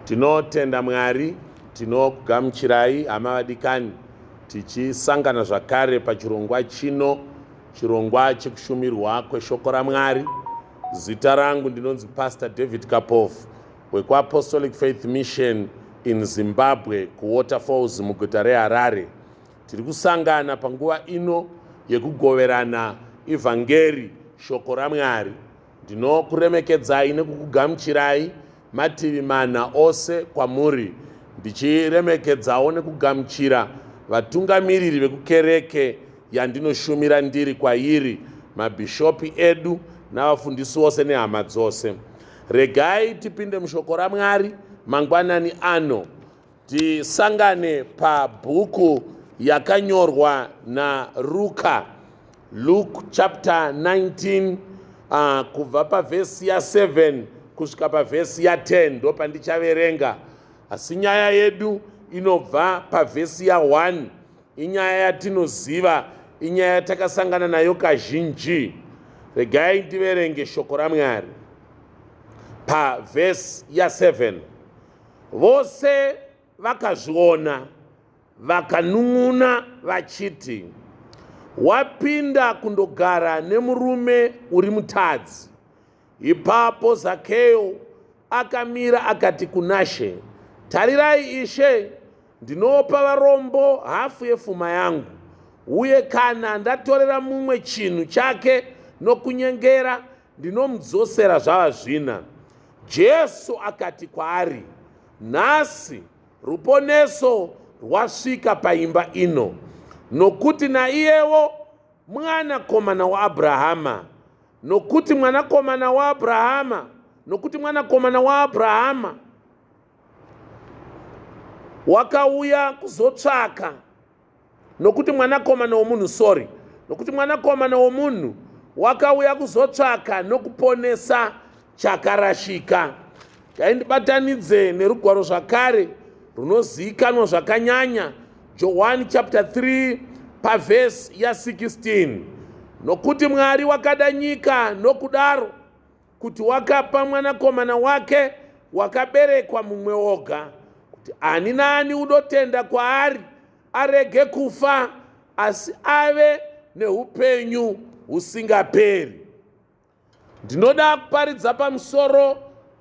Tinotenda Mwari, tinokugamuchirai hama vadikani, tichisangana zvakare pachirongwa chino, chirongwa chekushumirwa kweshoko raMwari. Zita rangu ndinonzi Pastor David Kapofu wekuApostolic Faith Mission in Zimbabwe kuWaterfalls muguta reHarare. Tiri kusangana panguva ino yekugoverana ivhangeri shoko raMwari. Ndinokuremekedzai nekukugamuchirai mativi mana ose kwamuri, ndichiremekedzawo nekugamuchira vatungamiriri vekukereke yandinoshumira ndiri kwairi, mabhishopi edu navafundisi vose nehama dzose. Regai tipinde mushoko raMwari mangwanani ano, tisangane pabhuku yakanyorwa naRuka, Luke chapter 19, kubva pavhesi ya7 kusvika pavhesi ya10 ndo pandichaverenga. Asi nyaya yedu inobva pavhesi ya1, inyaya yatinoziva, inyaya yatakasangana nayo kazhinji. Regai ndiverenge shoko raMwari. Pavhesi ya7, vose vakazviona vakanun'una vachiti, wapinda kundogara nemurume uri mutadzi. Ipapo Zakeo akamira akati kunashe, tarirai Ishe, ndinopa varombo hafu yepfuma yangu, uye kana ndatorera mumwe chinhu chake nokunyengera, ndinomudzosera zvava zvina. Jesu akati kwaari, nhasi ruponeso rwasvika paimba ino, nokuti naiyewo mwanakomana waAbhrahama. Nokuti mwanakomana waAbhrahama wakauya kuzotsvaka, nokuti mwanakomana womunhu wakauya kuzotsvaka nokuponesa chakarashika. Ngaindibatanidze nerugwaro zvakare runozivikanwa zvakanyanya, Johani chapter 3 pavhesi ya16. Nokuti Mwari wakada nyika nokudaro kuti wakapa mwanakomana wake wakaberekwa mumwe woga, kuti ani naani unotenda kwaari arege kufa asi ave neupenyu husingaperi. Ndinoda kuparidza pamusoro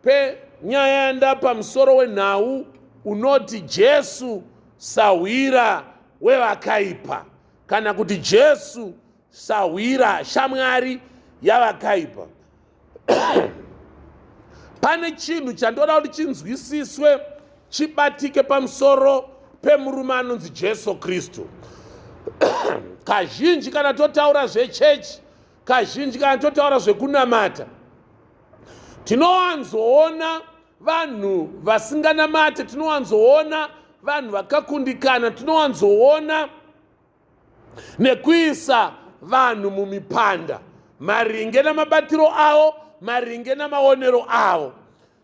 penyaya yanda pamusoro wenhau unoti Jesu sawira wevakaipa, kana kuti Jesu sawira shamwari yavakaipa. Pane chinhu chandoda kuti chinzwisiswe, chibatike pamusoro pemurume anonzi Jesu Kristu. Kazhinji kana totaura zvechechi, kazhinji kana totaura zvekunamata, tinowanzoona vanhu vasinganamate, tinowanzoona vanhu vakakundikana, tinowanzoona nekuisa vanhu mumipanda maringe namabatiro avo, maringe namaonero avo.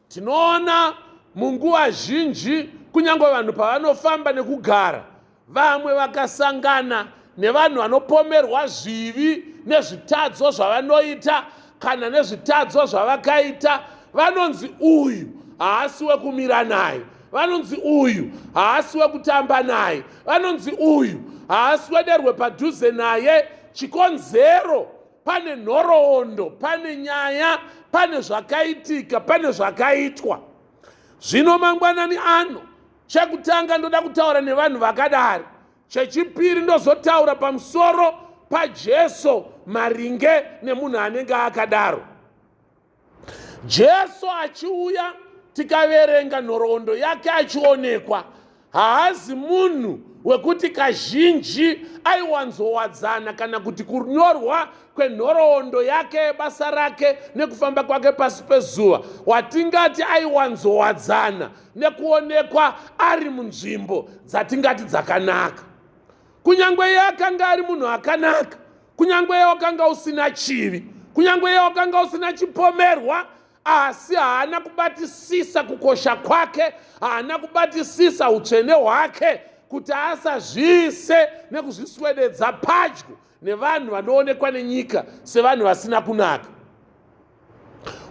Tinoona munguva zhinji, kunyange vanhu pavanofamba nekugara, vamwe vakasangana nevanhu vanopomerwa zvivi nezvitadzo zvavanoita kana nezvitadzo zvavakaita, vanonzi uyu haasi wekumira naye, vanonzi uyu haasi wekutamba naye, vanonzi uyu haasi wederwe padhuze naye. Chikonzero pane nhoroondo, pane nyaya, pane zvakaitika, pane zvakaitwa. Zvino mangwanani ano, chekutanga ndoda kutaura nevanhu vakadari, chechipiri ndozotaura pamusoro paJesu maringe nemunhu anenge akadaro. Jesu achiuya, tikaverenga nhoroondo yake achionekwa, haazi munhu wekuti kazhinji aiwanzowadzana kana kuti kunyorwa kwenhoroondo yake, basa rake nekufamba kwake pasi pezuva, watingati aiwanzowadzana nekuonekwa ari munzvimbo dzatingati dzakanaka. Kunyangwe iye akanga ari munhu akanaka, kunyangwe iye wakanga usina chivi, kunyangwe iye wakanga usina chipomerwa, asi haana kubatisisa kukosha kwake, haana kubatisisa utsvene hwake, kuti asazviise nekuzviswededza padyo nevanhu vanoonekwa nenyika sevanhu vasina kunaka.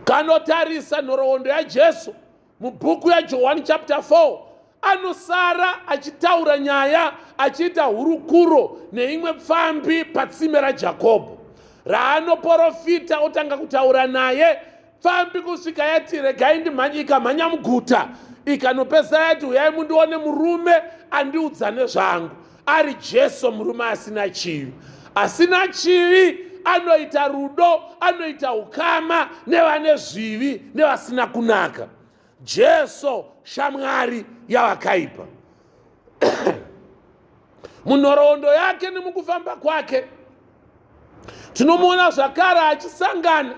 Kanotarisa nhoroondo yaJesu, mubhuku yaJohani chapter 4 anosara achitaura nyaya achiita hurukuro neimwe pfambi patsime raJakobho raanoprofita otanga kutaura naye. Pfambi kusvika yati regai ndimhanye, ikamhanya muguta ikanopedzisira yati uyai mundione murume andiudza nezvangu, ari Jesu, murume asina chivi. Asina chivi anoita rudo, anoita ukama nevane zvivi nevasina kunaka. Jesu shamwari yavakaipa. Munhoroondo yake nemukufamba kwake tinomuona zvakare achisangana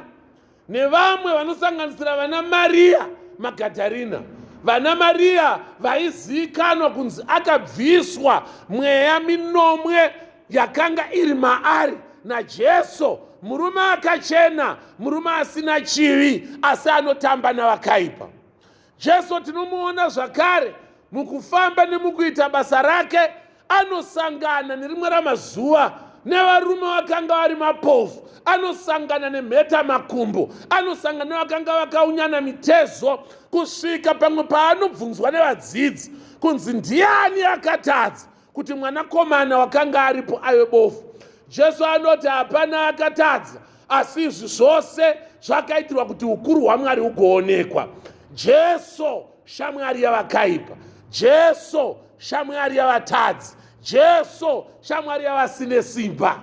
nevamwe vanosanganisira vana Mariya Magadharina. Vana Mariya vaizivikanwa kunzi akabviswa mweya minomwe yakanga iri maari naJesu, murume akachena, murume asina chivi, asi anotamba navakaipa. Jesu tinomuona zvakare mukufamba nemukuita basa rake anosangana nerimwe ramazuva nevarume vakanga vari mapofu, anosangana nemheta makumbo, anosangana nevakanga vakaunyana mitezo, kusvika pamwe paanobvunzwa nevadzidzi kunzi ndiani akatadza kuti mwanakomana wakanga aripo ave bofu. Jesu anoti hapana akatadza, asi izvi zvose zvakaitirwa kuti ukuru hwaMwari hugoonekwa. Jesu shamwari yavakaipa, Jesu shamwari yavatadzi, Jesu shamwari yavasine simba.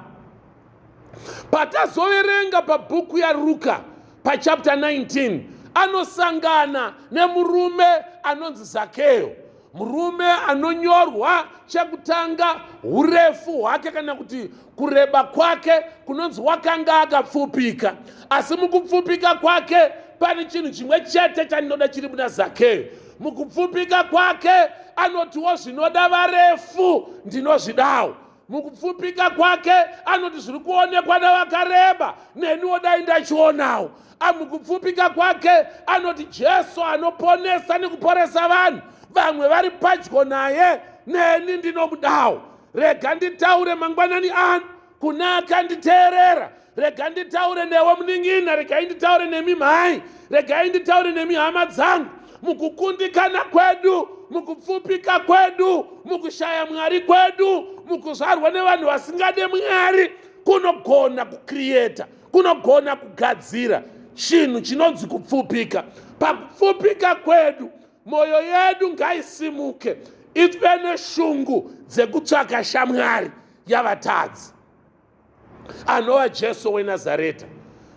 Patazoverenga pabhuku yaRuka pachapter 19 anosangana nemurume anonzi Zakeo, murume anonyorwa chekutanga urefu hwake kana kuti kureba kwake kunonzi wakanga akapfupika. Asi mukupfupika kwake pane chinhu chimwe chete chandinoda chiri muna Zakeo. Mukupfupika kwake anotiwo zvinoda varefu ndinozvidawo. Mukupfupika kwake anoti zviri kuonekwa navakareba neniwo dai ndachionawo. Mukupfupika kwake anoti Jesu anoponesa nekuporesa vanhu, vamwe vari padyo naye, neni ndinomudawo. Rega nditaure mangwanani ano kuna akanditeerera, rega nditaure newe muning'ina, regai nditaure nemi mhai, regai nditaure nemi hama dzangu. Mukukundikana kwedu, mukupfupika kwedu, mukushaya Mwari kwedu, mukuzvarwa nevanhu vasingade Mwari, kunogona kucreata, kunogona kugadzira chinhu chinonzi kupfupika. Pakupfupika kwedu moyo yedu ngaisimuke, ive neshungu dzekutsvaka shamwari yavatadzi anova Jesu weNazareta.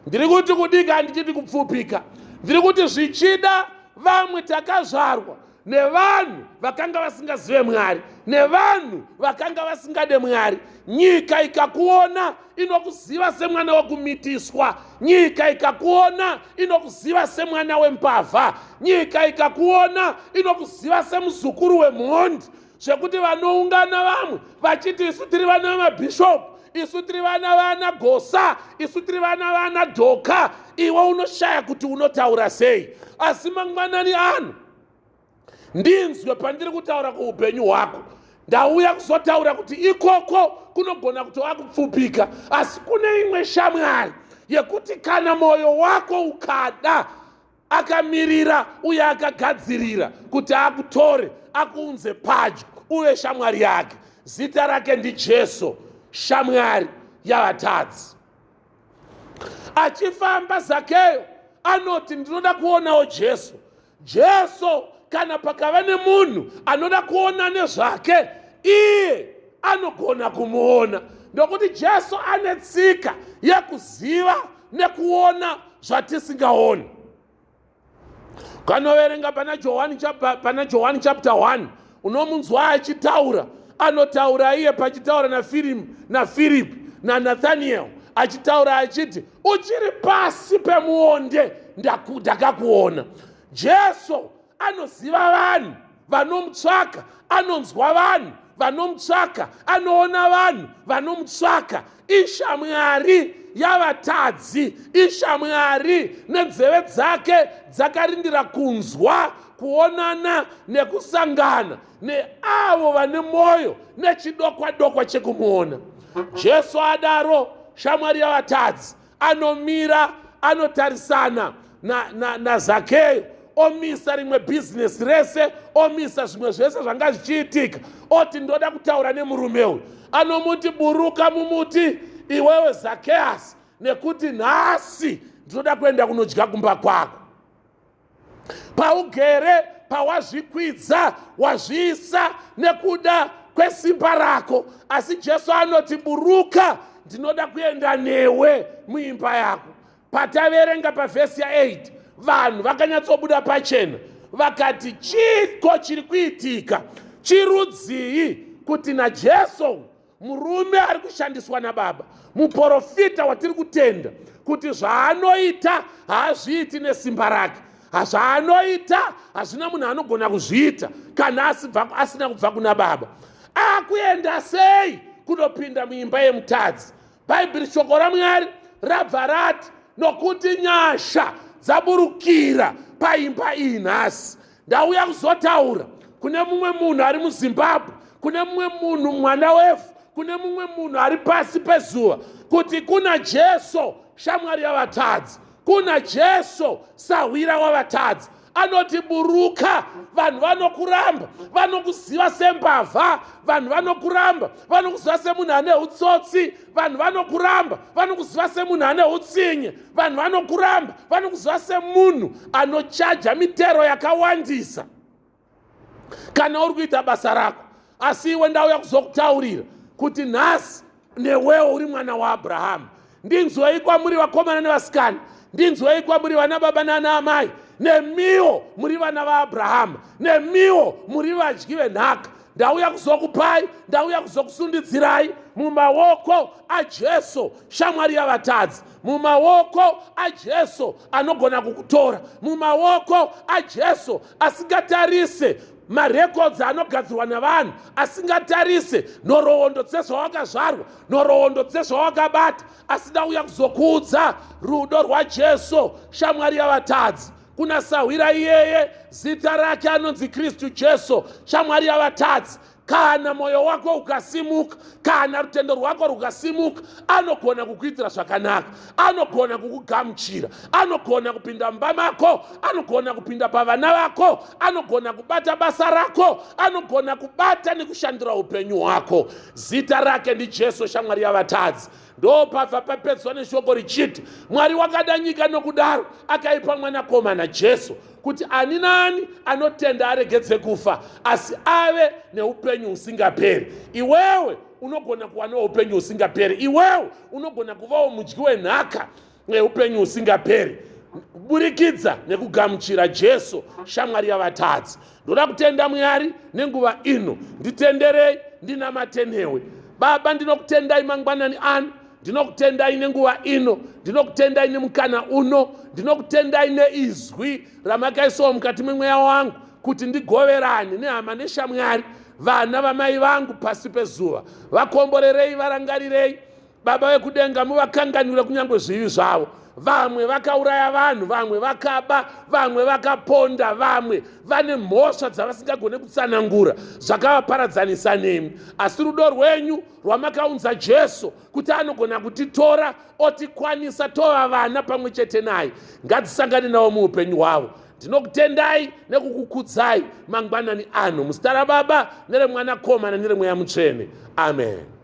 Ndiri kuti kudika, handichiti kupfupika. Ndiri kuti zvichida vamwe takazvarwa nevanhu vakanga vasingazive Mwari, nevanhu vakanga vasingade Mwari. Nyika ikakuona inokuziva semwana wekumitiswa, nyika ikakuona inokuziva semwana wembavha, nyika ikakuona inokuziva semuzukuru wemhondi, zvekuti vanoungana vamwe vachiti isu tiri vana vamabhishopu, isu tiri vana vana Gosa, isu tiri vana vana Dhoka. Iwe unoshaya kuti unotaura sei. Asi mangwanani ano ndinzwe pandiri kutaura kuupenyu hwako, ndauya kuzotaura kuti ikoko kunogona kutova kupfupika, asi kune imwe shamwari yekuti kana moyo wako ukada, akamirira uye akagadzirira kuti akutore akuunze padyo uye shamwari yake. Zita rake ndiJesu, shamwari yavatadzi. Achifamba Zakeo anoti ndinoda kuonawo Jesu. Jesu kana pakava nemunhu anoda kuona nezvake, iye anogona kumuona. Ndokuti Jesu ane tsika yekuziva nekuona zvatisingaoni. Kanoverenga pana Johani chapter 1 unomunzwa achitaura, anotaura iye pachitaura na Philip na Nathaniel, achitaura achiti uchiri pasi pemuonde ndakakuona. Jesu anoziva vanhu vanomutsvaka, anonzwa vanhu vanomutsvaka, anoona vanhu vanomutsvaka. Ishamwari yavatadzi, ishamwari nenzeve dzake dzakarindira kunzwa, kuonana nekusangana neavo vane moyo nechidokwa-dokwa chekumuona. Jesu adaro shamwari yavatadzi anomira, anotarisana na Zakeo omisa rimwe bhizinesi rese, omisa zvimwe zvese zvanga zvichiitika, oti ndoda kutaura nemurume uyu. Anomuti, buruka mumuti iwewe Zakheasi, nekuti nhasi ndinoda kuenda kunodya kumba kwako. Paugere, pawazvikwidza, wazviisa nekuda kwesimba rako, asi Jesu anoti, buruka, ndinoda kuenda newe muimba yako. Pataverenga pavhesi ya8, vanhu vakanyatsobuda pachena vakati, chiko chiri kuitika, chirudzii kuti naJesu, murume ari kushandiswa naBaba, muprofita watiri kutenda, kuti zvaanoita haazviiti nesimba rake, zvaanoita hazvina munhu anogona kuzviita kana asina kubva kuna Baba. Akuenda sei kunopinda muimba yemutadzi? Bhaibheri, shoko raMwari rabva rati, nokuti nyasha dzaburukira paimba iyi nhasi. Ndauya kuzotaura kune mumwe munhu ari muZimbabwe, kune mumwe munhu mwana wefu, kune mumwe munhu ari pasi pezuva, kuti kuna Jesu shamwari yavatadzi, kuna Jesu sahwira wavatadzi. Anoti, buruka, vanhu vanokuramba, vanokuziva sembavha, vanhu vanokuramba, vanokuziva semunhu ane utsotsi, vanhu vanokuramba, vanokuziva semunhu ane utsinye, vanhu vanokuramba, vanokuziva semunhu anochaja mitero yakawandisa kana uri kuita basa rako. Asi iwe ndauya kuzokutaurira kuti nhasi newewo uri mwana waAbhurahama. Ndinzwei kwamuri vakomana nevasikana, ndinzwei kwamuri vana baba nana amai, nemiwo muri vana vaAbhurahama, nemiwo muri vadyi venhaka. Ndauya kuzokupai, ndauya kuzokusundidzirai mumaoko aJesu shamwari yavatadzi, mumaoko aJesu anogona kukutora, mumaoko aJesu asingatarise marekodzi anogadzirwa navanhu, asingatarise nhoroondo dzezvawakazvarwa, nhoroondo dzezvawakabata, asi ndauya kuzokuudza rudo rwaJesu shamwari yavatadzi. Kuna sahwira iyeye, zita rake anonzi Kristu Jesu shamwari yavatadzi. Kana moyo wako ukasimuka, kana rutendo rwako rukasimuka, anogona kukuitira zvakanaka, anogona kukugamuchira, anogona kupinda mumba mako, anogona kupinda pavana vako, anogona kubata basa rako, anogona kubata nekushandira upenyu hwako. Zita rake ndiJesu shamwari yavatadzi. Ndopabva papedzwa neshoko richiti, Mwari wakada nyika nokudaro akaipa mwanakomana Jesu, kuti ani nani anotenda aregedze kufa, asi ave neupenyu husingaperi. Iwewe unogona kuva neupenyu husingaperi, iwewe unogona kuvawo mudyi wenhaka neupenyu husingaperi, kuburikidza nekugamuchira Jesu shamwari yavatadzi. Ndoda kutenda Mwari nenguva ino, nditenderei ndinamate newe. Baba, ndinokutendai mangwanani ano, ndinokutendai nenguva ino, ndinokutendai nemukana uno, ndinokutendai neizwi ramakaisawo mukati memweya wangu kuti ndigoverane nehama neshamwari, vana vamai vangu pasi pezuva. Vakomborerei, varangarirei, Baba vekudenga, muvakanganwire kunyange zvivi zvavo. Vamwe vakauraya vanhu, vamwe vakaba, vamwe vakaponda, vamwe vane mhosva dzavasingagone kutsanangura zvakavaparadzanisa nemi. Asi rudo rwenyu rwamakaunza Jesu kuti anogona kutitora otikwanisa tova vana pamwe chete naye, ngatisangane nawo muupenyu hwavo. Ndinokutendai nekukukudzai mangwanani ano, muzita raBaba neremwanakomana neremweya mutsvene. Amen.